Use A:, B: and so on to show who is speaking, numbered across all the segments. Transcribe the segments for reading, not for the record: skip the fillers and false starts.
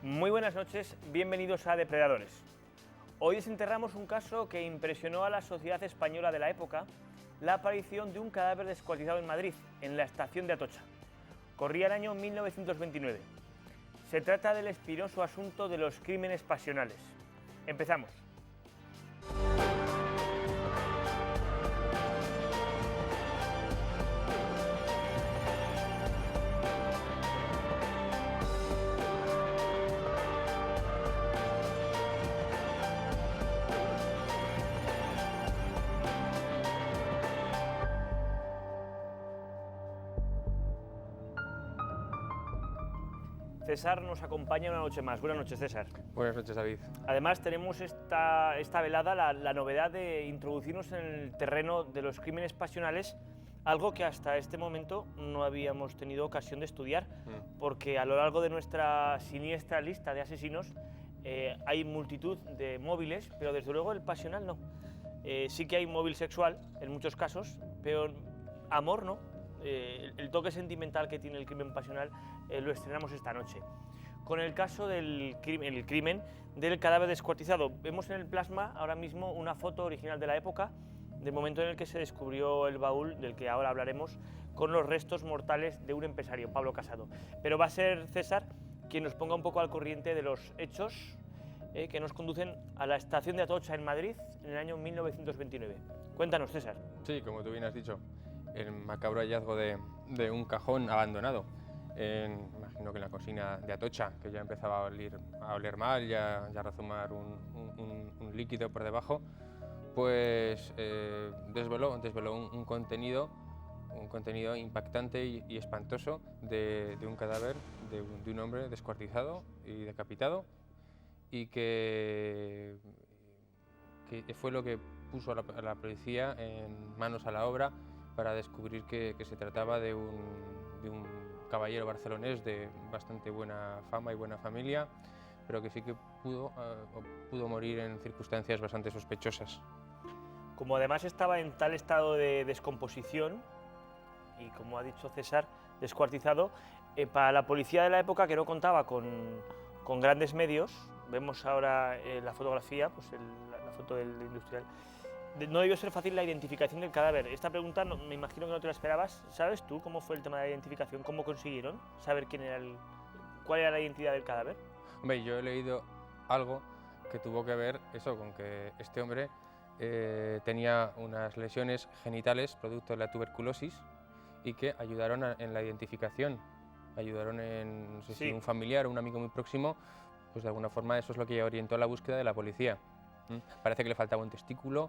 A: Muy buenas noches, bienvenidos a Depredadores. Hoy desenterramos un caso que impresionó a la sociedad española de la época, la aparición de un cadáver descuartizado en Madrid, en la estación de Atocha. Corría el año 1929. Se trata del espinoso asunto de los crímenes pasionales. Empezamos. César nos acompaña una noche más. Buenas noches, César.
B: Buenas noches, David.
A: Además, tenemos esta velada la novedad de introducirnos en el terreno de los crímenes pasionales, algo que hasta este momento no habíamos tenido ocasión de estudiar, porque a lo largo de nuestra siniestra lista de asesinos hay multitud de móviles, pero desde luego el pasional no. Sí que hay móvil sexual en muchos casos, pero amor no. El toque sentimental que tiene el crimen pasional lo estrenamos esta noche. Con el caso del crimen del cadáver descuartizado. Vemos en el plasma ahora mismo una foto original de la época, del momento en el que se descubrió el baúl, del que ahora hablaremos, con los restos mortales de un empresario, Pablo Casado. Pero va a ser César quien nos ponga un poco al corriente de los hechos que nos conducen a la estación de Atocha en Madrid en el año 1929. Cuéntanos, César.
B: Sí, como tú bien has dicho, el macabro hallazgo de un cajón abandonado, imagino que en la cocina de Atocha, que ya empezaba a oler mal, ya a rezumar un líquido por debajo, pues desveló un contenido impactante y espantoso de un cadáver de un hombre descuartizado y decapitado, y que fue lo que puso a la policía en manos a la obra para descubrir que se trataba de un caballero barcelonés de bastante buena fama y buena familia, pero que sí que pudo morir en circunstancias bastante sospechosas.
A: Como además estaba en tal estado de descomposición y, como ha dicho César, descuartizado, para la policía de la época, que no contaba con grandes medios, vemos ahora la fotografía, pues la foto del industrial, no debió ser fácil la identificación del cadáver. Esta pregunta me imagino que no te la esperabas. ¿Sabes tú cómo fue el tema de la identificación? ¿Cómo consiguieron saber cuál era la identidad del cadáver?
B: Hombre, yo he leído algo que tuvo que ver eso con que este hombre tenía unas lesiones genitales producto de la tuberculosis y que ayudaron en la identificación. Ayudaron en, no sé si un familiar o un amigo muy próximo, pues de alguna forma eso es lo que orientó la búsqueda de la policía. Parece que le faltaba un testículo,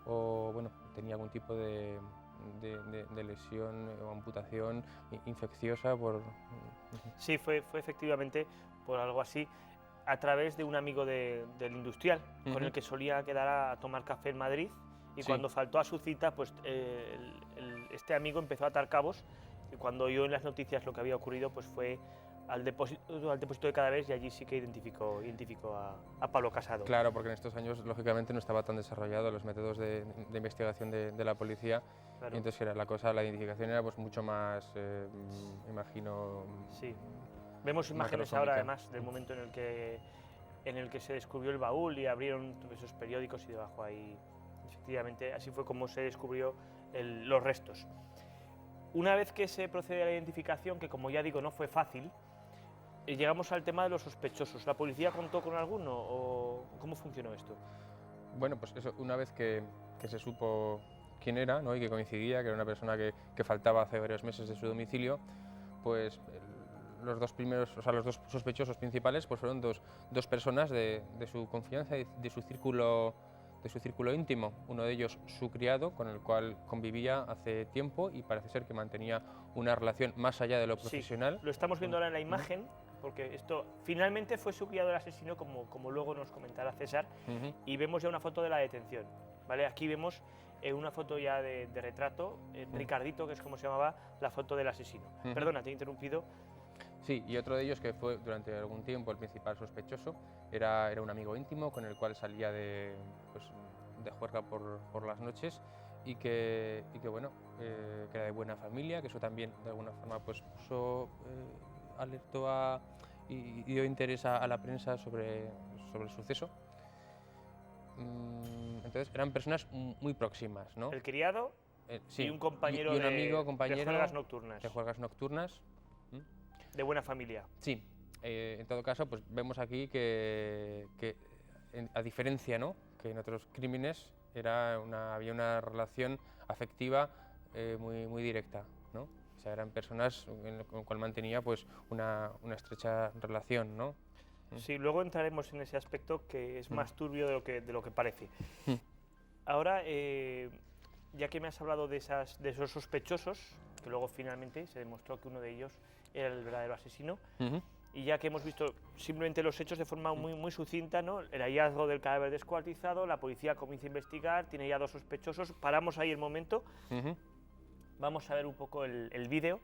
B: o bueno, tenía algún tipo de lesión o amputación infecciosa por...
A: Sí, fue efectivamente por algo así, a través de un amigo del industrial, con el que solía quedar a tomar café en Madrid, y cuando faltó a su cita, pues este amigo empezó a atar cabos, y cuando oyó en las noticias lo que había ocurrido, pues fue al depósito de cadáveres, y allí sí que identificó a Pablo Casado.
B: Claro, porque en estos años, lógicamente, no estaba tan desarrollado los métodos de investigación de la policía, claro. Y entonces era la identificación era pues mucho más, imagino...
A: Sí, vemos imágenes ahora, además, del momento en el que se descubrió el baúl y abrieron esos periódicos, y debajo ahí, efectivamente, así fue como se descubrió los restos. Una vez que se procede a la identificación, que como ya digo no fue fácil, llegamos al tema de los sospechosos. ¿La policía contó con alguno o cómo funcionó esto?
B: Bueno, pues eso, una vez que se supo quién era, ¿no? Y que coincidía, que era una persona que faltaba hace varios meses de su domicilio, pues los dos sospechosos principales pues fueron dos personas de su confianza y de su círculo íntimo. Uno de ellos su criado, con el cual convivía hace tiempo y parece ser que mantenía una relación más allá de lo profesional.
A: Sí, lo estamos viendo ahora en la imagen, porque esto finalmente fue su criado el asesino, como luego nos comentará César, y vemos ya una foto de la detención, ¿vale? Aquí vemos una foto ya de retrato, Ricardito, que es como se llamaba la foto del asesino. Perdona, te he interrumpido.
B: Sí, y otro de ellos, que fue durante algún tiempo el principal sospechoso, era un amigo íntimo con el cual salía de juerga por las noches, y que bueno, que era de buena familia, que eso también de alguna forma pues alertó a y dio interés a la prensa sobre el suceso. Entonces eran personas muy próximas, ¿no?
A: El criado
B: Sí,
A: y un compañero
B: y un amigo, compañero
A: de juergas nocturnas.
B: De juergas nocturnas.
A: De buena familia.
B: Sí, en todo caso, pues vemos aquí que a diferencia, ¿no?, que en otros crímenes había una relación afectiva muy directa, ¿no? O sea, eran personas con las cuales mantenía pues una estrecha relación, ¿no?
A: Sí, luego entraremos en ese aspecto que es más turbio de lo que parece. Ahora, ya que me has hablado de esos sospechosos, que luego finalmente se demostró que uno de ellos era el verdadero asesino, y ya que hemos visto simplemente los hechos de forma muy sucinta, ¿no?, el hallazgo del cadáver descuartizado, la policía comienza a investigar, tiene ya 2 sospechosos, paramos ahí el momento, vamos a ver un poco el vídeo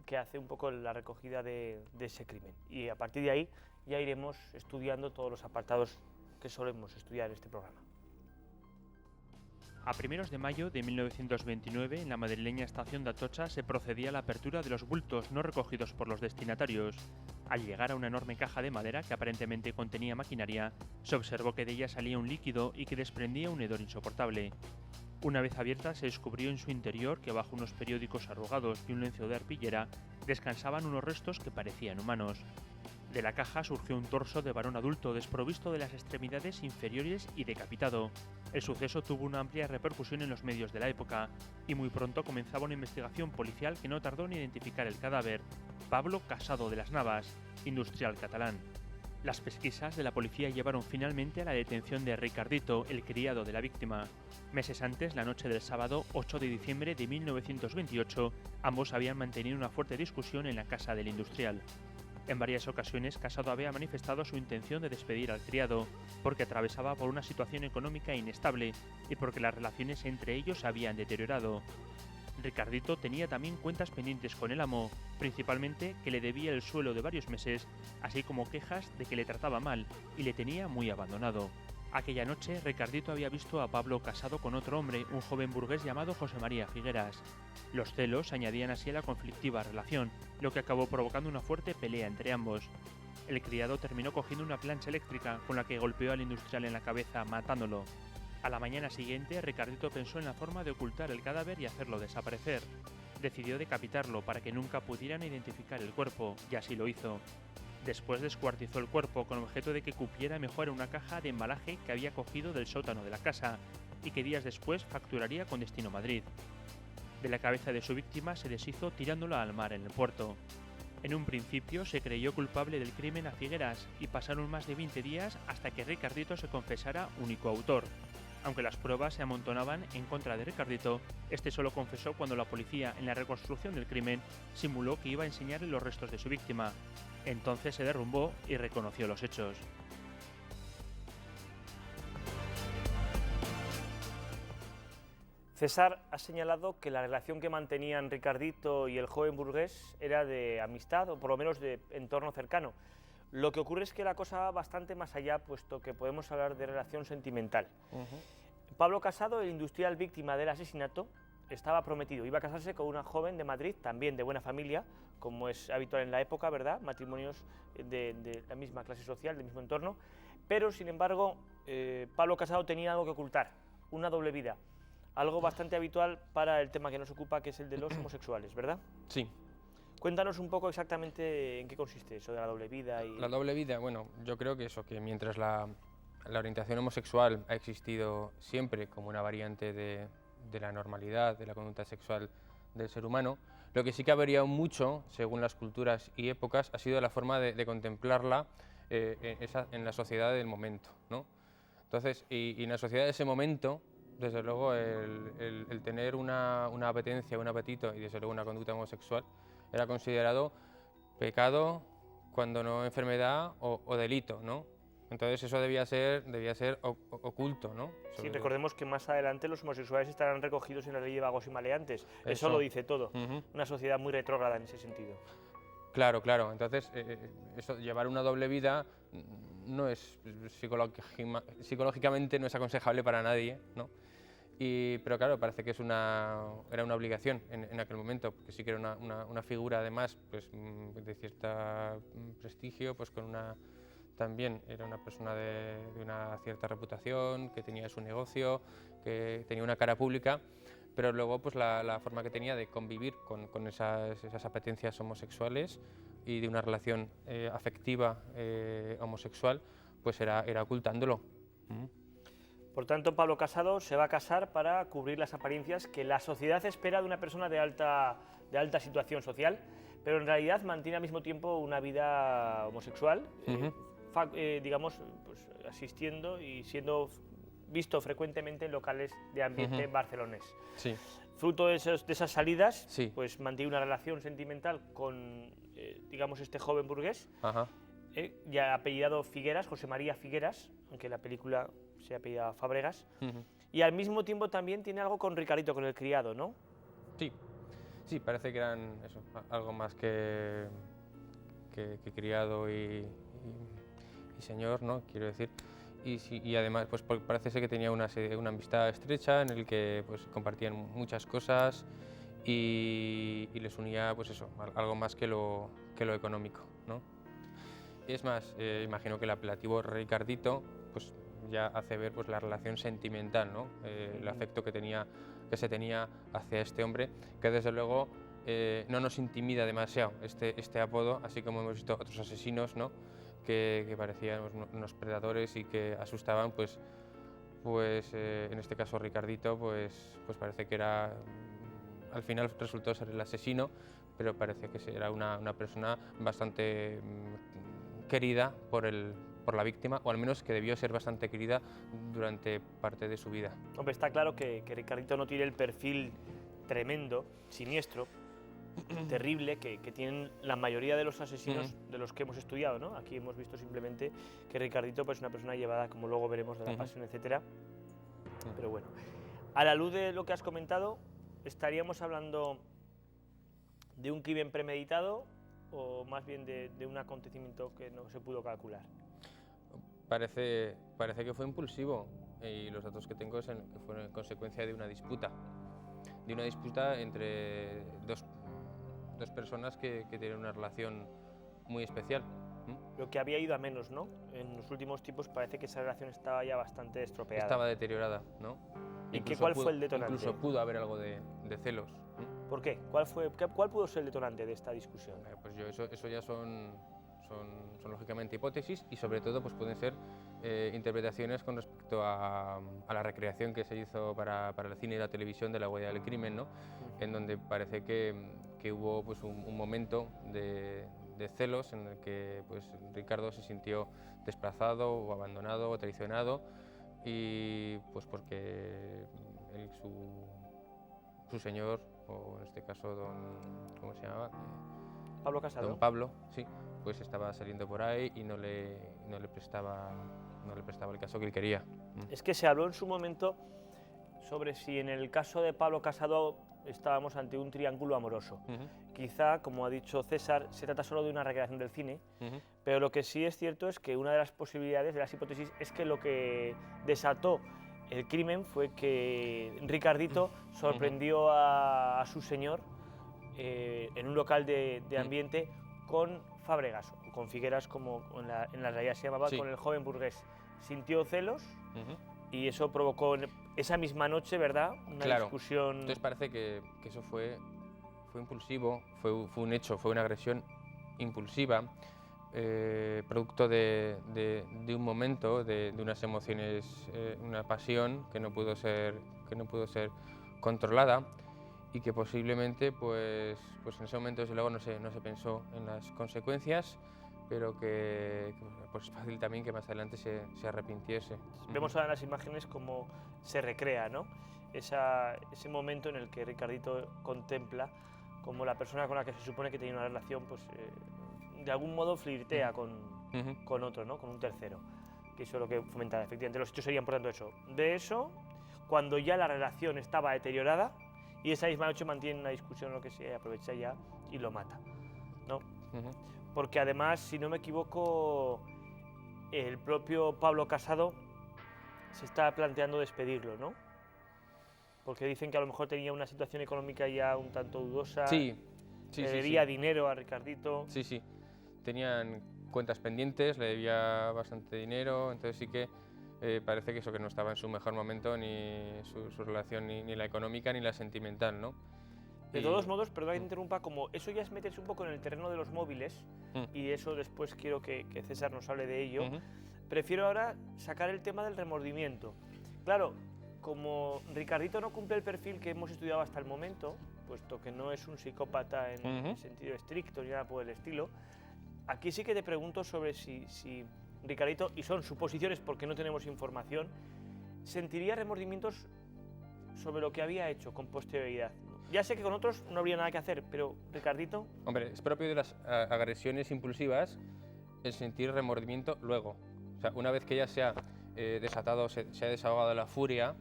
A: que hace un poco la recogida de ese crimen, y a partir de ahí ya iremos estudiando todos los apartados que solemos estudiar en este programa.
C: A primeros de mayo de 1929, en la madrileña estación de Atocha se procedía a la apertura de los bultos no recogidos por los destinatarios. Al llegar a una enorme caja de madera que aparentemente contenía maquinaria, se observó que de ella salía un líquido y que desprendía un hedor insoportable. Una vez abierta, se descubrió en su interior que bajo unos periódicos arrugados y un lienzo de arpillera descansaban unos restos que parecían humanos. De la caja surgió un torso de varón adulto desprovisto de las extremidades inferiores y decapitado. El suceso tuvo una amplia repercusión en los medios de la época, y muy pronto comenzaba una investigación policial que no tardó en identificar el cadáver: Pablo Casado de las Navas, industrial catalán. Las pesquisas de la policía llevaron finalmente a la detención de Ricardito, el criado de la víctima. Meses antes, la noche del sábado 8 de diciembre de 1928, ambos habían mantenido una fuerte discusión en la casa del industrial. En varias ocasiones, Casado había manifestado su intención de despedir al criado, porque atravesaba por una situación económica inestable y porque las relaciones entre ellos se habían deteriorado. Ricardito tenía también cuentas pendientes con el amo, principalmente que le debía el sueldo de varios meses, así como quejas de que le trataba mal y le tenía muy abandonado. Aquella noche, Ricardito había visto a Pablo casado con otro hombre, un joven burgués llamado José María Figueras. Los celos añadían así a la conflictiva relación, lo que acabó provocando una fuerte pelea entre ambos. El criado terminó cogiendo una plancha eléctrica con la que golpeó al industrial en la cabeza, matándolo. A la mañana siguiente, Ricardito pensó en la forma de ocultar el cadáver y hacerlo desaparecer. Decidió decapitarlo para que nunca pudieran identificar el cuerpo, y así lo hizo. Después descuartizó el cuerpo con objeto de que cupiera mejor en una caja de embalaje que había cogido del sótano de la casa y que días después facturaría con destino Madrid. De la cabeza de su víctima se deshizo tirándola al mar en el puerto. En un principio se creyó culpable del crimen a Figueras y pasaron más de 20 días hasta que Ricardito se confesara único autor. Aunque las pruebas se amontonaban en contra de Ricardito, este solo confesó cuando la policía, en la reconstrucción del crimen, simuló que iba a enseñarle los restos de su víctima. Entonces se derrumbó y reconoció los hechos.
A: César ha señalado que la relación que mantenían Ricardito y el joven burgués era de amistad, o por lo menos de entorno cercano. Lo que ocurre es que la cosa va bastante más allá, puesto que podemos hablar de relación sentimental. Pablo Casado, el industrial víctima del asesinato, estaba prometido, iba a casarse con una joven de Madrid, también de buena familia, como es habitual en la época, ¿verdad? Matrimonios de la misma clase social, del mismo entorno, pero sin embargo, Pablo Casado tenía algo que ocultar, una doble vida, algo bastante habitual para el tema que nos ocupa, que es el de los homosexuales, ¿verdad?
B: Sí.
A: Cuéntanos un poco exactamente en qué consiste eso de la doble vida.
B: La doble vida, bueno, yo creo que eso, que mientras la orientación homosexual ha existido siempre como una variante de la normalidad, de la conducta sexual del ser humano, lo que sí que ha variado mucho, según las culturas y épocas, ha sido la forma de contemplarla en la sociedad del momento, ¿no? Entonces, y en la sociedad de ese momento, desde luego, el tener una apetencia, un apetito y desde luego una conducta homosexual era considerado pecado, cuando no enfermedad o delito, ¿no? Entonces eso debía ser oculto, ¿no?
A: Sí, recordemos que más adelante los homosexuales estarán recogidos en la ley de vagos y maleantes. Eso lo dice todo. Una sociedad muy retrógrada en ese sentido.
B: Claro, claro. Entonces, eso, llevar una doble vida no es psicológicamente no es aconsejable para nadie, ¿no? Pero claro, parece que era una obligación en aquel momento, porque sí que era una figura además pues, de cierto prestigio, pues también era una persona de una cierta reputación, que tenía su negocio, que tenía una cara pública, pero luego pues la forma que tenía de convivir con esas apetencias homosexuales y de una relación afectiva homosexual, pues era ocultándolo.
A: Por tanto, Pablo Casado se va a casar para cubrir las apariencias que la sociedad espera de una persona de alta situación social, pero en realidad mantiene al mismo tiempo una vida homosexual, digamos, pues, asistiendo y siendo visto frecuentemente en locales de ambiente barcelonés.
B: Sí.
A: Fruto de esas salidas,
B: Sí.
A: pues mantiene una relación sentimental con, digamos, este joven burgués, ya apellidado Figueras, José María Figueras, aunque la película se apellida Fábregas, y al mismo tiempo también tiene algo con Ricardito, con el criado, ¿no?
B: Sí, sí, parece que eran eso, algo más que criado y señor, ¿no? Quiero decir. Y además, pues parece ser que tenía una amistad estrecha en el que pues, compartían muchas cosas y les unía, pues eso, algo más que lo económico, ¿no? Y es más, imagino que el apelativo Ricardito, pues ya hace ver pues, la relación sentimental, ¿no? El afecto que se tenía hacia este hombre, que desde luego no nos intimida demasiado este apodo, así como hemos visto otros asesinos, ¿no? que parecían unos predadores y que asustaban, pues en este caso Ricardito, pues parece que era, al final resultó ser el asesino, pero parece que era una persona bastante querida por la víctima, o al menos que debió ser bastante querida durante parte de su vida.
A: Hombre, está claro que Ricardito no tiene el perfil tremendo, siniestro, terrible que tienen la mayoría de los asesinos de los que hemos estudiado, ¿no? Aquí hemos visto simplemente que Ricardito pues, es una persona llevada, como luego veremos, de la pasión, etc. Pero bueno, a la luz de lo que has comentado, ¿estaríamos hablando de un crimen premeditado o más bien de un acontecimiento que no se pudo calcular?
B: Parece que fue impulsivo y los datos que tengo es que fue en consecuencia de una disputa entre dos personas que tienen una relación muy especial.
A: Lo que había ido a menos, ¿no? En los últimos tiempos parece que esa relación estaba ya bastante estropeada.
B: Estaba deteriorada, ¿no?
A: ¿Y cuál fue el detonante?
B: Incluso pudo haber algo de celos.
A: ¿Por qué? ¿Cuál pudo ser el detonante de esta discusión?
B: Pues eso ya son lógicamente hipótesis y sobre todo pues pueden ser interpretaciones con respecto a la recreación que se hizo para el cine y la televisión de La huella del crimen, ¿no? En donde parece que hubo pues, un momento de celos en el que pues, Ricardo se sintió desplazado o abandonado o traicionado y pues porque su señor, o en este caso ¿cómo se llamaba?
A: Pablo Casado.
B: Don Pablo, sí, pues estaba saliendo por ahí y no le prestaba el caso que él quería.
A: Es que se habló en su momento sobre si en el caso de Pablo Casado estábamos ante un triángulo amoroso. Quizá, como ha dicho César, se trata solo de una recreación del cine, pero lo que sí es cierto es que una de las posibilidades, de las hipótesis, es que lo que desató el crimen fue que Ricardito sorprendió a su señor en un local de ambiente con Fábregas, o con Figueras, como en la realidad se llamaba, con el joven burgués. Sintió celos y eso provocó esa misma noche, ¿verdad?, una discusión.
B: Entonces parece que eso fue impulsivo, fue un hecho, fue una agresión impulsiva, producto de un momento, de unas emociones, una pasión que no pudo ser controlada y que posiblemente pues en ese momento desde luego no se pensó en las consecuencias, pero que pues es fácil también que más adelante se arrepintiese.
A: Vemos ahora en las imágenes cómo se recrea, ¿no?, ese momento en el que Ricardito contempla como la persona con la que se supone que tenía una relación, pues de algún modo flirtea con otro, ¿no?, con un tercero, que eso es lo que fomentaba. Efectivamente, los hechos serían por tanto eso. De eso, cuando ya la relación estaba deteriorada, y esa misma noche mantiene una discusión o lo que sea, aprovecha ya y lo mata, ¿no? Porque además, si no me equivoco, el propio Pablo Casado se está planteando despedirlo, ¿no? Porque dicen que a lo mejor tenía una situación económica ya un tanto dudosa.
B: Sí,
A: Le debía dinero a Ricardito.
B: Sí, sí. Tenían cuentas pendientes, le debía bastante dinero, entonces sí que parece que eso, que no estaba en su mejor momento, ni su relación, ni la económica ni la sentimental, ¿no?
A: De todos modos, perdón que te interrumpa, como eso ya es meterse un poco en el terreno de los móviles, y eso después quiero que César nos hable de ello, prefiero ahora sacar el tema del remordimiento. Claro, como Ricardito no cumple el perfil que hemos estudiado hasta el momento, puesto que no es un psicópata en el sentido estricto ni nada por el estilo, aquí sí que te pregunto sobre si Ricardito, y son suposiciones porque no tenemos información, sentiría remordimientos sobre lo que había hecho con posterioridad. Ya sé que con otros no habría nada que hacer, pero Ricardito...
B: Hombre, es propio de las agresiones impulsivas el sentir remordimiento luego. O sea, una vez que ya se ha desatado, se ha desahogado la furia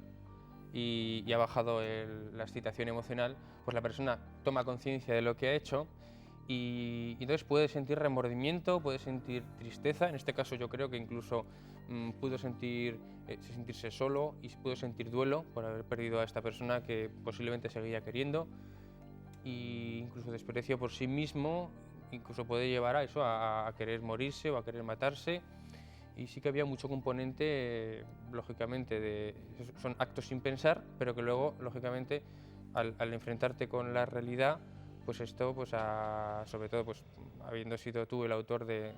B: y ha bajado la excitación emocional, pues la persona toma conciencia de lo que ha hecho y entonces puede sentir remordimiento, puede sentir tristeza. En este caso yo creo que incluso pudo sentirse solo y pudo sentir duelo por haber perdido a esta persona que posiblemente seguía queriendo, e incluso desprecio por sí mismo, incluso puede llevar a eso, a querer morirse o a querer matarse. Y sí que había mucho componente, lógicamente, son actos sin pensar, pero que luego, lógicamente, al enfrentarte con la realidad, pues esto, pues sobre todo, pues habiendo sido tú el autor de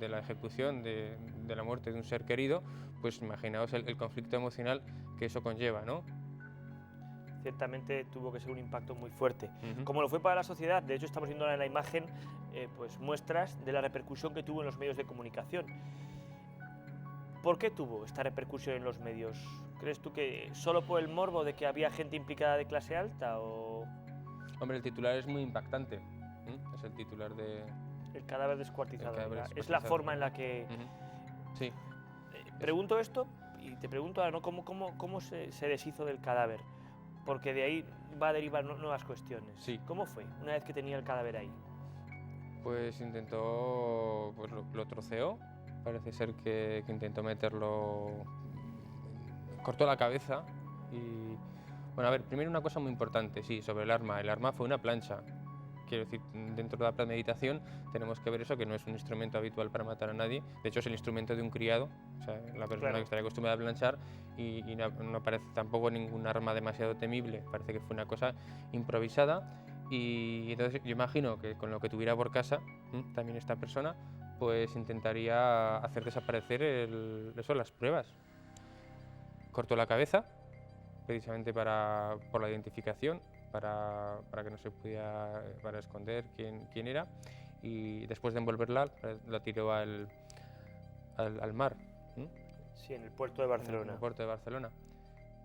B: la ejecución, de la muerte de un ser querido, pues imaginaos el conflicto emocional que eso conlleva, ¿no?
A: Ciertamente tuvo que ser un impacto muy fuerte. Como lo fue para la sociedad, de hecho estamos viendo ahora en la imagen pues muestras de la repercusión que tuvo en los medios de comunicación. ¿Por qué tuvo esta repercusión en los medios? ¿Crees tú que solo por el morbo de que había gente implicada de clase alta o...?
B: Hombre, el titular es muy impactante. Es el titular de...
A: El cadáver descuartizado. Es la
B: descuartizado.
A: forma en la que...
B: Sí.
A: Pregunto esto y te pregunto ahora, ¿no? ¿Cómo se deshizo del cadáver? Porque de ahí va a derivar nuevas cuestiones.
B: Sí.
A: ¿Cómo fue una vez que tenía el cadáver ahí?
B: Pues intentó... Pues lo troceó. Parece ser que intentó meterlo... Cortó la cabeza y... Bueno, a ver, primero una cosa muy importante, sí, sobre el arma. El arma fue una plancha. Quiero decir, dentro de la premeditación tenemos que ver eso, que no es un instrumento habitual para matar a nadie. De hecho, es el instrumento de un criado, o sea, la persona que estaría acostumbrada a planchar, y no parece tampoco ningún arma demasiado temible. Parece que fue una cosa improvisada. Y entonces yo imagino que con lo que tuviera por casa, también esta persona, pues intentaría hacer desaparecer las pruebas. Cortó la cabeza, precisamente por la identificación, para que no se pudiera, para esconder quién era, y después de envolverla la tiró al mar.
A: Sí, en el puerto de Barcelona.
B: En el puerto de Barcelona.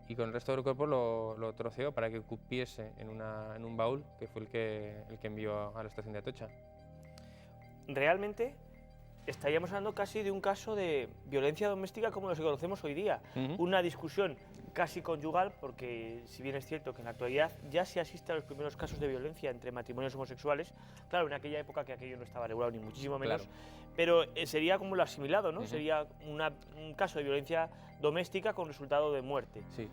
B: Y con el resto del cuerpo lo troceó para que cupiese en un baúl, que fue el que envió a la estación de Atocha.
A: Realmente estaríamos hablando casi de un caso de violencia doméstica como lo que conocemos hoy día. Una discusión casi conyugal, porque si bien es cierto que en la actualidad ya se asiste a los primeros casos de violencia entre matrimonios homosexuales, claro, en aquella época que aquello no estaba regulado ni muchísimo menos, pero sería como lo asimilado, ¿no? Sería un caso de violencia doméstica con resultado de muerte.
B: Sí,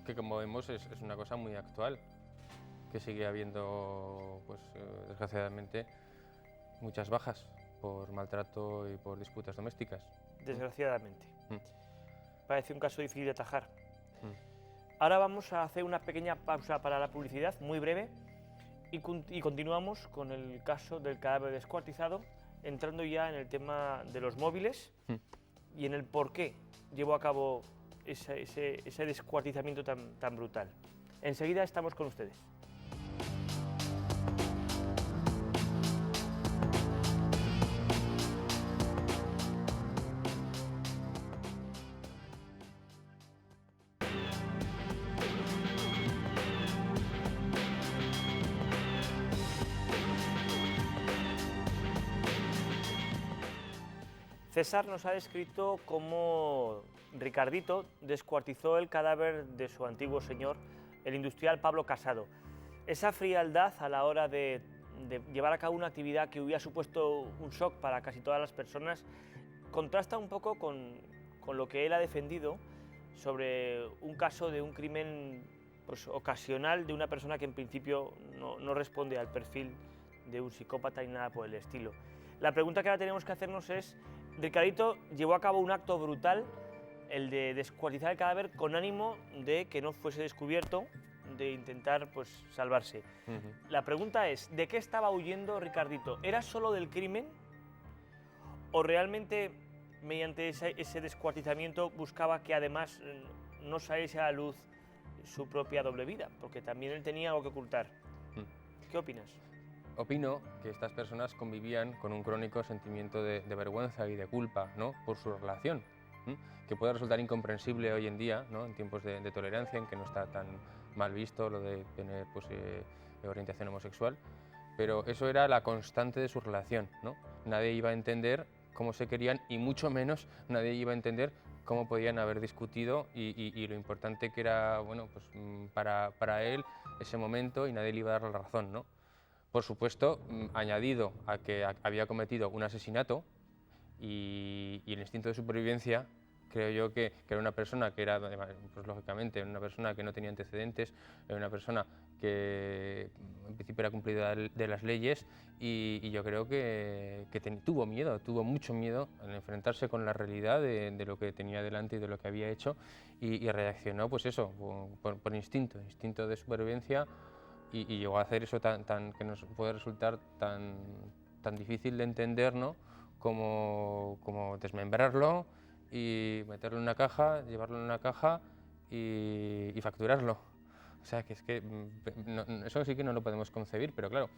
B: que como vemos es una cosa muy actual, que sigue habiendo, pues desgraciadamente, muchas bajas por maltrato y por disputas domésticas.
A: Desgraciadamente. Parece un caso difícil de atajar. Ahora vamos a hacer una pequeña pausa para la publicidad, muy breve, y continuamos con el caso del cadáver descuartizado, entrando ya en el tema de los móviles y en el por qué llevó a cabo ese descuartizamiento tan brutal. Enseguida estamos con ustedes. César nos ha descrito cómo Ricardito descuartizó el cadáver de su antiguo señor, el industrial Pablo Casado. Esa frialdad a la hora de llevar a cabo una actividad que hubiera supuesto un shock para casi todas las personas contrasta un poco con lo que él ha defendido sobre un caso de un crimen pues, ocasional de una persona que en principio no responde al perfil de un psicópata ni nada por el estilo. La pregunta que ahora tenemos que hacernos es, Ricardito llevó a cabo un acto brutal, el de descuartizar el cadáver con ánimo de que no fuese descubierto, de intentar pues salvarse. La pregunta es, ¿de qué estaba huyendo Ricardito? ¿Era solo del crimen o realmente mediante ese descuartizamiento buscaba que además no saliese a la luz su propia doble vida? Porque también él tenía algo que ocultar. ¿Qué opinas?
B: Opino que estas personas convivían con un crónico sentimiento de vergüenza y de culpa, ¿no?, por su relación, que puede resultar incomprensible hoy en día, ¿no?, en tiempos de tolerancia, en que no está tan mal visto lo de tener pues, orientación homosexual, pero eso era la constante de su relación, ¿no? Nadie iba a entender cómo se querían y mucho menos nadie iba a entender cómo podían haber discutido y lo importante que era, bueno, pues, para él ese momento, y nadie le iba a dar la razón, ¿no? Por supuesto, añadido a que había cometido un asesinato y el instinto de supervivencia, creo yo que era una persona que era, pues lógicamente, una persona que no tenía antecedentes, era una persona que en principio era cumplidora de las leyes y yo creo que tuvo miedo, tuvo mucho miedo al enfrentarse con la realidad de lo que tenía delante y de lo que había hecho y reaccionó, pues eso, por instinto de supervivencia. Y llegó a hacer eso que nos puede resultar tan difícil de entender, ¿no?, como desmembrarlo y meterlo en una caja, llevarlo en una caja y facturarlo. O sea, que es que eso sí que no lo podemos concebir, pero claro,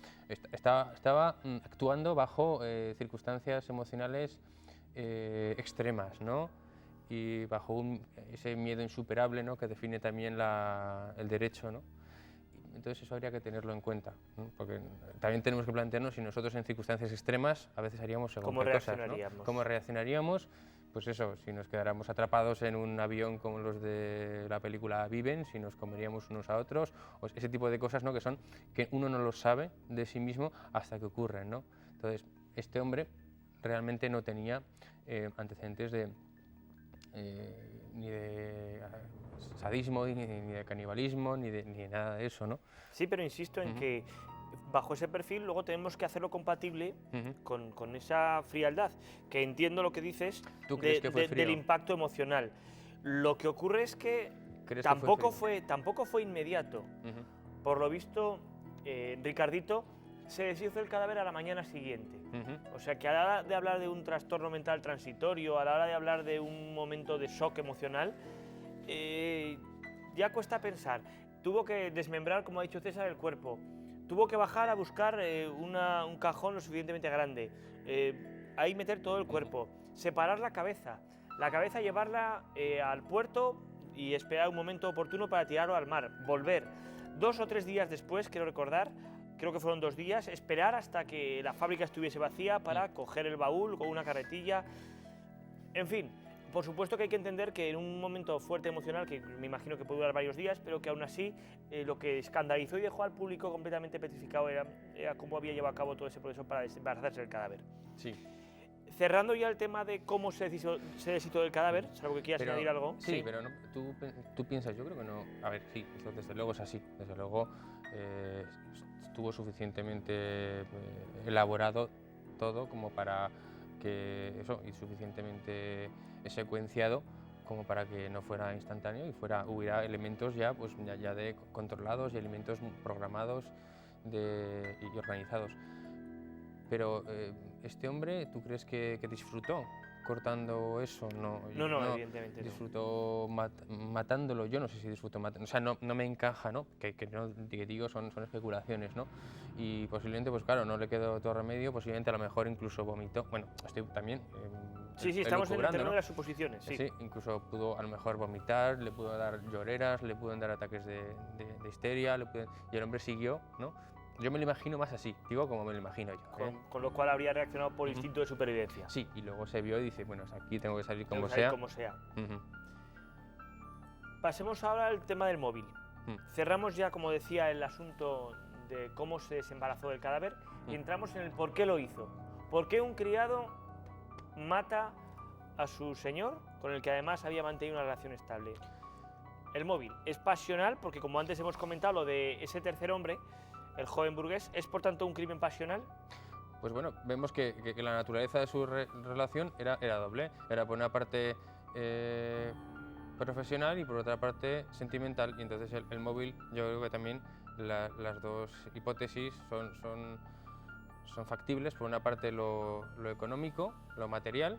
B: estaba actuando bajo circunstancias emocionales extremas, ¿no?, y bajo ese miedo insuperable, ¿no?, que define también el derecho, ¿no? Entonces eso habría que tenerlo en cuenta, ¿no?, porque también tenemos que plantearnos si nosotros en circunstancias extremas a veces haríamos según qué cosas, ¿no? ¿Cómo reaccionaríamos? Pues eso, si nos quedáramos atrapados en un avión como los de la película Viven, si nos comeríamos unos a otros, o ese tipo de cosas, ¿no?, que uno no lo sabe de sí mismo hasta que ocurren, ¿no? Entonces, este hombre realmente no tenía antecedentes ni de sadismo, ni de canibalismo, ni de nada de eso, ¿no?
A: Sí, pero insisto en que bajo ese perfil luego tenemos que hacerlo compatible con esa frialdad, que entiendo lo que dices del impacto emocional. Lo que ocurre es que tampoco fue inmediato. Por lo visto, Ricardito se deshizo el cadáver a la mañana siguiente. O sea que a la hora de hablar de un trastorno mental transitorio, a la hora de hablar de un momento de shock emocional, ya cuesta pensar. Tuvo que desmembrar, como ha dicho César, el cuerpo. Tuvo que bajar a buscar un cajón lo suficientemente grande. Ahí meter todo el cuerpo. Separar la cabeza llevarla al puerto y esperar un momento oportuno para tirarlo al mar. Volver. 2 o 3 días después, quiero recordar, creo que fueron 2 días, esperar hasta que la fábrica estuviese vacía para coger el baúl con una carretilla. En fin. Por supuesto que hay que entender que en un momento fuerte emocional, que me imagino que puede durar varios días, pero que aún así lo que escandalizó y dejó al público completamente petrificado era cómo había llevado a cabo todo ese proceso para desembarazarse del cadáver.
B: Sí.
A: Cerrando ya el tema de cómo se deshizo del cadáver, salvo que quieras añadir algo.
B: Sí, pero no, tú piensas, yo creo que no. A ver, sí, desde luego es así. Desde luego estuvo suficientemente elaborado todo como para que eso, y suficientemente secuenciado como para que no fuera instantáneo y hubiera elementos ya, pues, ya de controlados y elementos programados y organizados. Pero este hombre, ¿tú crees que disfrutó cortando eso? No,
A: evidentemente
B: disfrutó matándolo. Yo no sé si disfrutó matándolo. O sea, no me encaja, ¿no? Que digo, son especulaciones, ¿no? Y posiblemente, pues claro, no le quedó otro remedio, posiblemente a lo mejor incluso vomitó. Bueno, estoy también...
A: sí, estamos en el terreno de las suposiciones. Sí,
B: incluso pudo a lo mejor vomitar, le pudo dar lloreras, le pudo dar ataques de histeria, y el hombre siguió, ¿no? Yo me lo imagino más así, digo como me lo imagino yo.
A: Con lo cual habría reaccionado por instinto de supervivencia.
B: Sí, y luego se vio y dice, bueno, aquí tengo que salir como sea.
A: Pasemos ahora al tema del móvil. Cerramos ya, como decía, el asunto de cómo se desembarazó del cadáver y entramos en el por qué lo hizo. ¿Por qué un criado mata a su señor, con el que además había mantenido una relación estable? el móvil es pasional porque, como antes hemos comentado, lo de ese tercer hombre, el joven burgués, ¿es por tanto un crimen pasional?
B: Pues bueno, vemos que la naturaleza de su relación era doble. Era por una parte profesional y por otra parte sentimental. Y entonces el móvil, yo creo que también las dos hipótesis son factibles. Por una parte lo económico, lo material,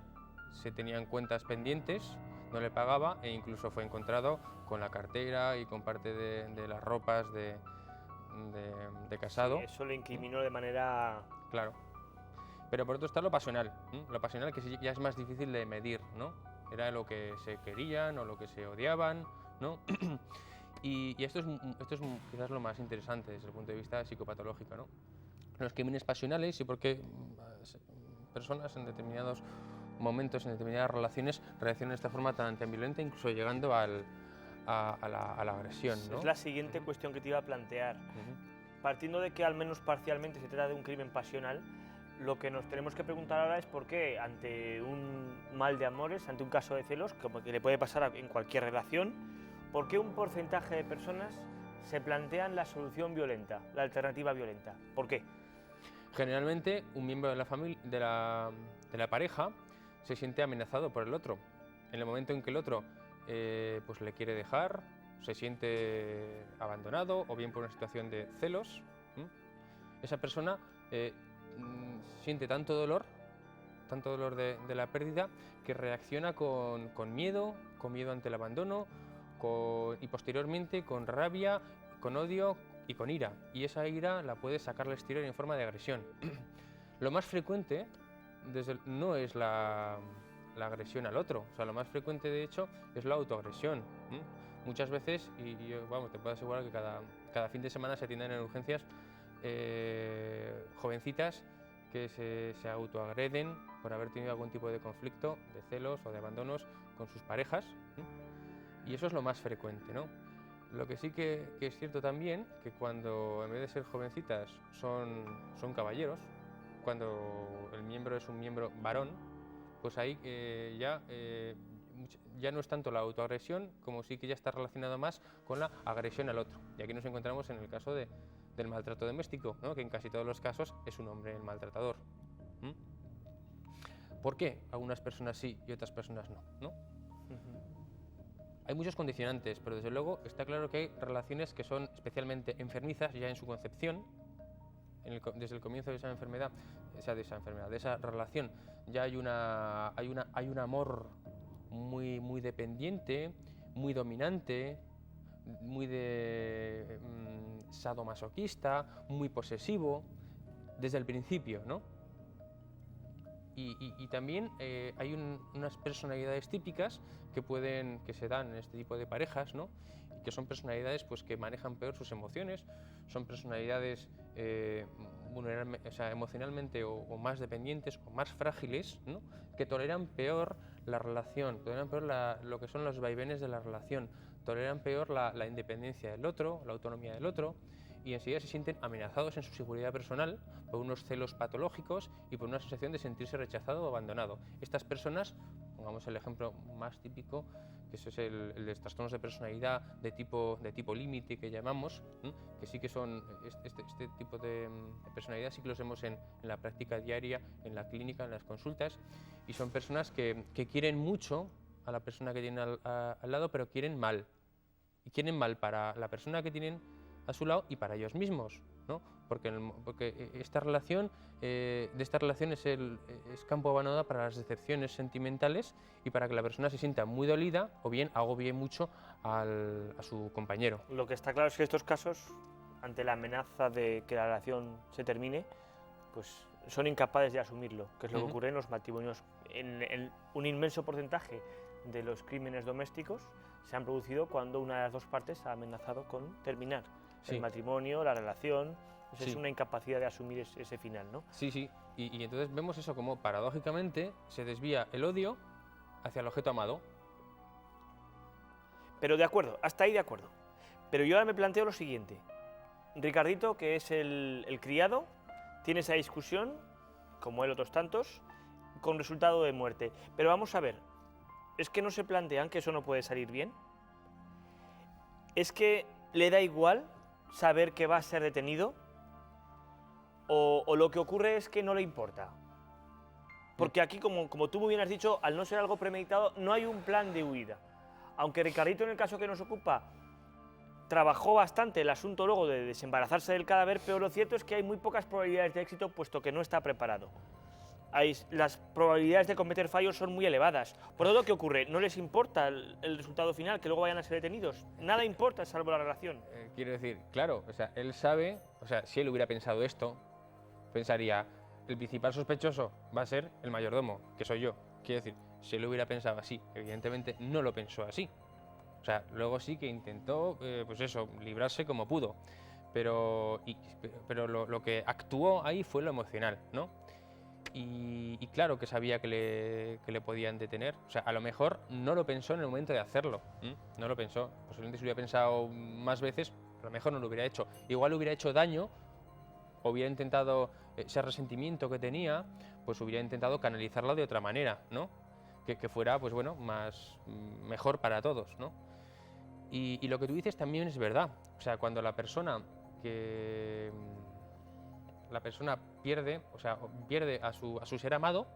B: se tenían cuentas pendientes, no le pagaba e incluso fue encontrado con la cartera y con parte de las ropas de casado.
A: Sí, eso le incriminó de manera...
B: Claro. Pero por otro está lo pasional, que sí ya es más difícil de medir, ¿no? Era lo que se querían o lo que se odiaban, ¿no? y esto es quizás lo más interesante desde el punto de vista psicopatológico, ¿no? Los crímenes pasionales y por qué personas en determinados momentos, en determinadas relaciones, reaccionan de esta forma tan violenta, incluso llegando a la agresión, ¿no?
A: Es la siguiente cuestión que te iba a plantear. Partiendo de que al menos parcialmente se trata de un crimen pasional, lo que nos tenemos que preguntar ahora es por qué ante un mal de amores, ante un caso de celos, como que le puede pasar en cualquier relación, por qué un porcentaje de personas se plantean la solución violenta, la alternativa violenta. ¿Por qué?
B: Generalmente un miembro de la familia, de la pareja, se siente amenazado por el otro. En el momento en que el otro pues le quiere dejar, se siente abandonado o bien por una situación de celos, esa persona siente tanto dolor de la pérdida que reacciona con miedo ante el abandono y posteriormente con rabia, con odio y con ira. Y esa ira la puede sacar al exterior en forma de agresión. Lo más frecuente no es la agresión al otro, o sea, lo más frecuente de hecho es la autoagresión. Muchas veces, y vamos, te puedo asegurar que cada fin de semana se atienden en urgencias jovencitas que se autoagreden por haber tenido algún tipo de conflicto, de celos o de abandonos con sus parejas, y eso es lo más frecuente, ¿no? Lo que sí que es cierto también, que cuando en vez de ser jovencitas son caballeros, cuando el miembro es un miembro varón, pues ahí ya no es tanto la autoagresión, como sí que ya está relacionado más con la agresión al otro. Y aquí nos encontramos en el caso del maltrato doméstico, ¿no? Que en casi todos los casos es un hombre el maltratador. ¿Por qué algunas personas sí y otras personas no? Hay muchos condicionantes, pero desde luego está claro que hay relaciones que son especialmente enfermizas ya en su concepción, desde el comienzo de esa enfermedad, de esa relación, ya hay un amor muy dependiente, muy dominante, muy sadomasoquista, muy posesivo, desde el principio, ¿no? Y también hay unas personalidades típicas que se dan en este tipo de parejas, ¿no? Y que son personalidades pues, que manejan peor sus emociones, son personalidades emocionalmente o más dependientes o más frágiles, ¿no? Que toleran peor la relación, toleran peor lo que son los vaivenes de la relación, toleran peor la independencia del otro, la autonomía del otro, y enseguida se sienten amenazados en su seguridad personal por unos celos patológicos y por una sensación de sentirse rechazado o abandonado. Estas personas, pongamos el ejemplo más típico, que eso es el de trastornos de personalidad de tipo límite que llamamos, que sí que son este tipo de personalidad sí que los vemos en la práctica diaria, en la clínica, en las consultas, y son personas que quieren mucho a la persona que tienen al lado, pero quieren mal. Y quieren mal para la persona que tienen a su lado y para ellos mismos, ¿no? Porque esta relación es campo abandonado para las decepciones sentimentales y para que la persona se sienta muy dolida o bien agobie mucho a su compañero.
A: Lo que está claro es que estos casos, ante la amenaza de que la relación se termine, pues son incapaces de asumirlo, que es lo que ocurre en los matrimonios. En un inmenso porcentaje de los crímenes domésticos se han producido cuando una de las dos partes ha amenazado con terminar el matrimonio, la relación. Pues es una incapacidad de asumir ese final, ¿no?
B: Sí. Y entonces vemos eso como paradójicamente se desvía el odio hacia el objeto amado.
A: Pero de acuerdo, hasta ahí de acuerdo. Pero yo ahora me planteo lo siguiente. Ricardito, que es el criado, tiene esa discusión, como él otros tantos, con resultado de muerte. Pero vamos a ver, ¿es que no se plantean que eso no puede salir bien? ¿Es que le da igual saber que va a ser detenido? ¿O lo que ocurre es que no le importa? Porque aquí, como tú muy bien has dicho, al no ser algo premeditado, no hay un plan de huida. Aunque Ricardito, en el caso que nos ocupa, trabajó bastante el asunto luego de desembarazarse del cadáver, pero lo cierto es que hay muy pocas probabilidades de éxito, puesto que no está preparado. Las probabilidades de cometer fallos son muy elevadas. Por lo tanto, ¿qué ocurre? No les importa el resultado final, que luego vayan a ser detenidos. Nada importa salvo la relación.
B: Quiero decir, claro, o sea, él sabe, o sea, si él hubiera pensado esto, pensaría, el principal sospechoso va a ser el mayordomo, que soy yo. Quiero decir, si él hubiera pensado así, evidentemente no lo pensó así. O sea, luego sí que intentó, pues eso, librarse como pudo. Pero lo que actuó ahí fue lo emocional, ¿no? Y claro que sabía que le podían detener. O sea, a lo mejor no lo pensó en el momento de hacerlo. No lo pensó. Posiblemente si hubiera pensado más veces, a lo mejor no lo hubiera hecho. Igual hubiera hecho daño, o hubiera intentado ese resentimiento que tenía, pues hubiera intentado canalizarlo de otra manera, ¿no? Que fuera, pues bueno, mejor para todos, ¿no? Y lo que tú dices también es verdad. O sea, cuando la persona pierde, o sea, pierde a su ser amado,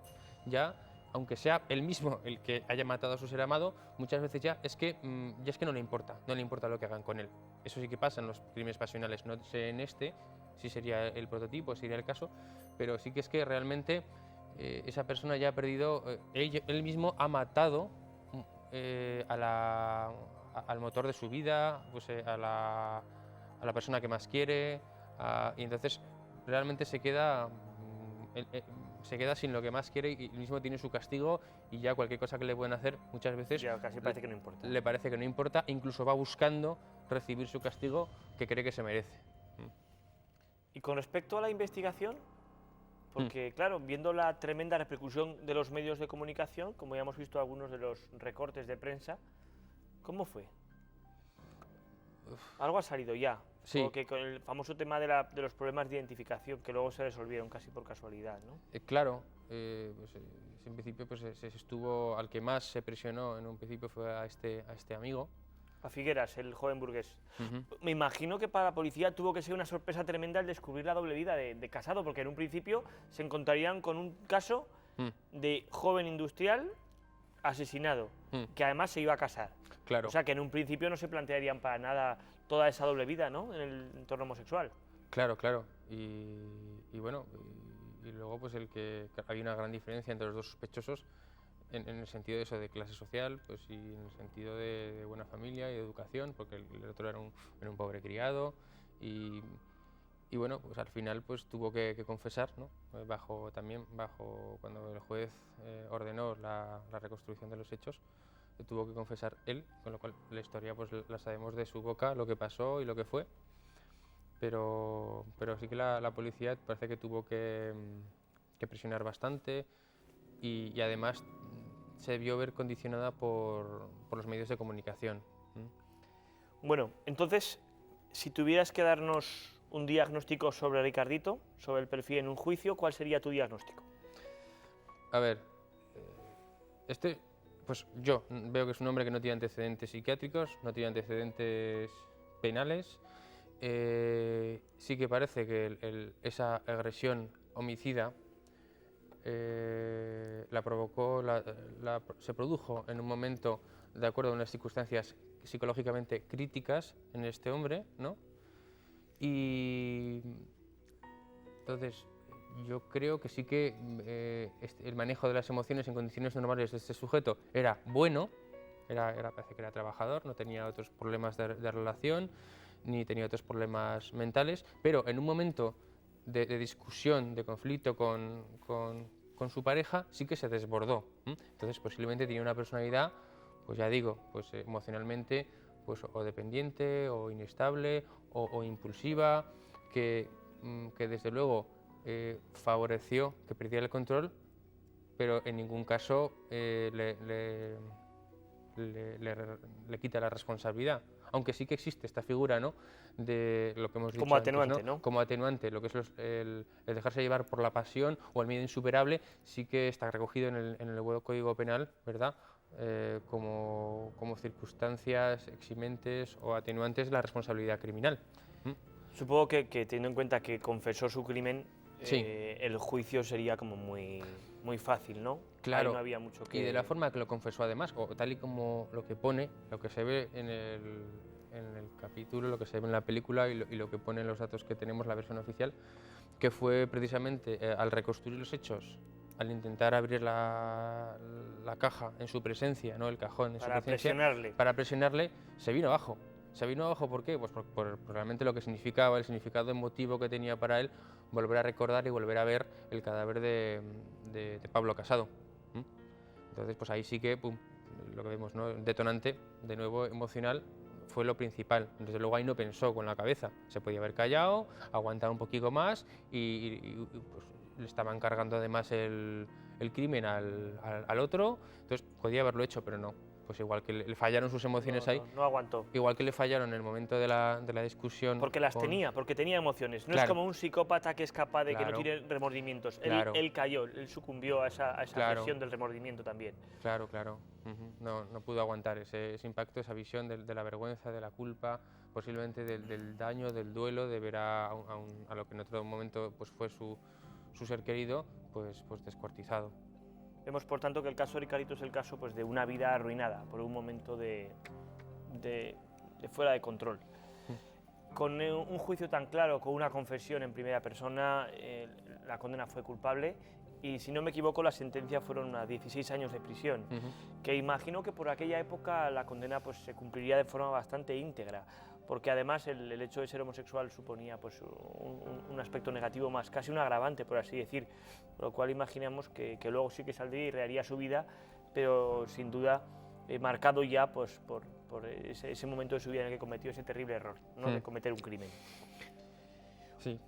B: ya, aunque sea él mismo el que haya matado a su ser amado, muchas veces ya es que no le importa lo que hagan con él. Eso sí que pasa en los crímenes pasionales, no sé en este si sería el prototipo, sería el caso, pero sí que es que realmente esa persona ya ha perdido, él mismo ha matado al motor de su vida, pues, a la persona que más quiere, y entonces realmente se queda sin lo que más quiere y él mismo tiene su castigo y ya cualquier cosa que le pueden hacer muchas veces
A: Ya casi parece que no importa.
B: le parece que no importa, incluso va buscando recibir su castigo que cree que se merece.
A: Y con respecto a la investigación, porque claro, viendo la tremenda repercusión de los medios de comunicación, como ya hemos visto algunos de los recortes de prensa, ¿cómo fue? Algo ha salido ya.
B: Sí.
A: Porque con el famoso tema de los problemas de identificación, que luego se resolvieron casi por casualidad, ¿no?
B: Claro, en principio pues, se estuvo, al que más se presionó en un principio fue a este amigo.
A: A Figueras, el joven burgués. Me imagino que para la policía tuvo que ser una sorpresa tremenda el descubrir la doble vida de Casado, porque en un principio se encontrarían con un caso de joven industrial asesinado, que además se iba a casar.
B: Claro.
A: O sea que en un principio no se plantearían para nada toda esa doble vida, ¿no?, en el entorno homosexual.
B: Claro, claro. Y bueno, y luego pues hay una gran diferencia entre los dos sospechosos en el sentido de eso, de clase social, pues y en el sentido de buena familia y de educación, porque el otro era un pobre criado y bueno, pues al final pues tuvo que confesar, ¿no? Bajo cuando el juez ordenó la reconstrucción de los hechos, tuvo que confesar él, con lo cual la historia pues la sabemos de su boca, lo que pasó y lo que fue, pero sí que la policía parece que tuvo que presionar bastante y además se vio ver condicionada por los medios de comunicación.
A: Bueno, entonces, si tuvieras que darnos un diagnóstico sobre Ricardito, sobre el perfil en un juicio, ¿cuál sería tu diagnóstico?
B: A ver, pues yo veo que es un hombre que no tiene antecedentes psiquiátricos, no tiene antecedentes penales. Sí que parece que esa agresión homicida se produjo en un momento de acuerdo a unas circunstancias psicológicamente críticas en este hombre, ¿no? Y entonces yo creo que sí que el manejo de las emociones en condiciones normales de este sujeto era bueno, parece que era trabajador, no tenía otros problemas de relación, ni tenía otros problemas mentales, pero en un momento de discusión, de conflicto con su pareja, sí que se desbordó. Entonces posiblemente tenía una personalidad, pues ya digo, pues emocionalmente pues o dependiente, o inestable, o impulsiva, que desde luego favoreció que perdiera el control, pero en ningún caso le quita la responsabilidad. Aunque sí que existe esta figura, ¿no?, de lo que hemos dicho
A: como atenuante,
B: antes,
A: ¿no?
B: Como atenuante, lo que es el dejarse llevar por la pasión o el miedo insuperable, sí que está recogido en el nuevo Código Penal, ¿verdad? como circunstancias eximentes o atenuantes de la responsabilidad criminal.
A: Supongo que teniendo en cuenta que confesó su crimen,
B: Sí.
A: el juicio sería como muy fácil, ¿no?
B: Claro,
A: Ahí no había mucho que...
B: y de la forma que lo confesó además, o tal y como lo que pone, lo que se ve en el capítulo, lo que se ve en la película y lo que pone en los datos que tenemos, la versión oficial, que fue precisamente al reconstruir los hechos, al intentar abrir la caja en su presencia, ¿no? El cajón en su presencia, para presionarle, se vino abajo. ¿Se vino abajo por qué? Pues por realmente lo que significaba, el significado emotivo que tenía para él volver a recordar y volver a ver el cadáver de Pablo Casado. Entonces, pues ahí sí que, pum, lo que vemos, ¿no? El detonante, de nuevo, emocional, fue lo principal. Desde luego ahí no pensó con la cabeza. Se podía haber callado, aguantar un poquito más y pues, le estaban cargando además el crimen al otro. Entonces, podía haberlo hecho, pero no. Pues igual que le fallaron sus emociones ahí.
A: No aguantó.
B: Igual que le fallaron en el momento de la discusión.
A: Porque las tenía, porque tenía emociones. No
B: Claro.
A: es como un psicópata que es capaz de que no
B: Claro.
A: tiene remordimientos.
B: Claro.
A: Él cayó, él sucumbió a esa
B: Claro.
A: presión del remordimiento también.
B: Claro, claro. No pudo aguantar ese impacto, esa visión de la vergüenza, de la culpa, posiblemente del daño, del duelo, de ver a lo que en otro momento pues, fue su ser querido, pues descuartizado.
A: Vemos, por tanto, que el caso de Ricarito es el caso pues, de una vida arruinada por un momento de fuera de control. Con un juicio tan claro, con una confesión en primera persona, la condena fue culpable y, si no me equivoco, la sentencia fueron a 16 años de prisión, que imagino que por aquella época la condena pues, se cumpliría de forma bastante íntegra, porque además el hecho de ser homosexual suponía pues, un aspecto negativo más, casi un agravante, por así decir, por lo cual imaginamos que luego sí que saldría y reharía su vida, pero sin duda marcado ya pues, por ese momento de su vida en el que cometió ese terrible error, ¿no? De cometer un crimen.
B: Sí.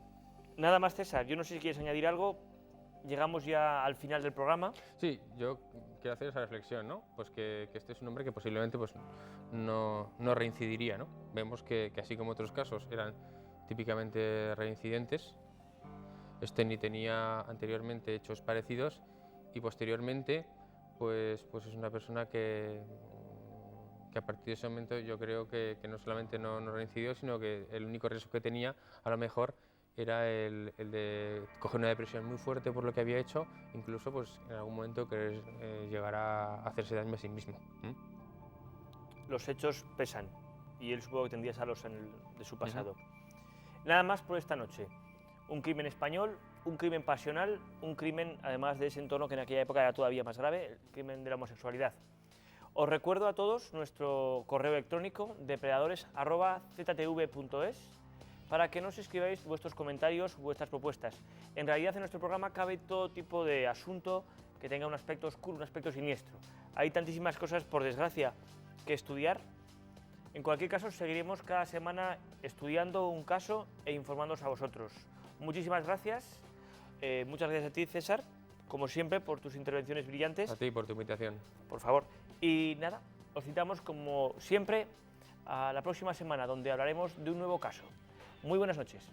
A: Nada más, César, yo no sé si quieres añadir algo, llegamos ya al final del programa.
B: Sí, yo quiero hacer esa reflexión, ¿no? Pues que este es un hombre que posiblemente pues, no reincidiría, ¿no? Vemos que así como otros casos eran típicamente reincidentes, este ni tenía anteriormente hechos parecidos y posteriormente pues es una persona que a partir de ese momento yo creo que no solamente no reincidió, sino que el único riesgo que tenía a lo mejor era el de coger una depresión muy fuerte por lo que había hecho, incluso pues, en algún momento querer llegar a hacerse daño a sí mismo.
A: Los hechos pesan y él supongo que tendría salos de su pasado. Nada más por esta noche. Un crimen español, un crimen pasional, un crimen además de ese entorno que en aquella época era todavía más grave, el crimen de la homosexualidad. Os recuerdo a todos nuestro correo electrónico depredadores@ztv.es para que nos escribáis vuestros comentarios, vuestras propuestas. En realidad en nuestro programa cabe todo tipo de asunto que tenga un aspecto oscuro, un aspecto siniestro. Hay tantísimas cosas, por desgracia, que estudiar. En cualquier caso, seguiremos cada semana estudiando un caso e informándoos a vosotros. Muchísimas gracias. Muchas gracias a ti, César, como siempre, por tus intervenciones brillantes.
B: A ti por tu invitación.
A: Por favor. Y nada, os citamos como siempre a la próxima semana, donde hablaremos de un nuevo caso. Muy buenas noches.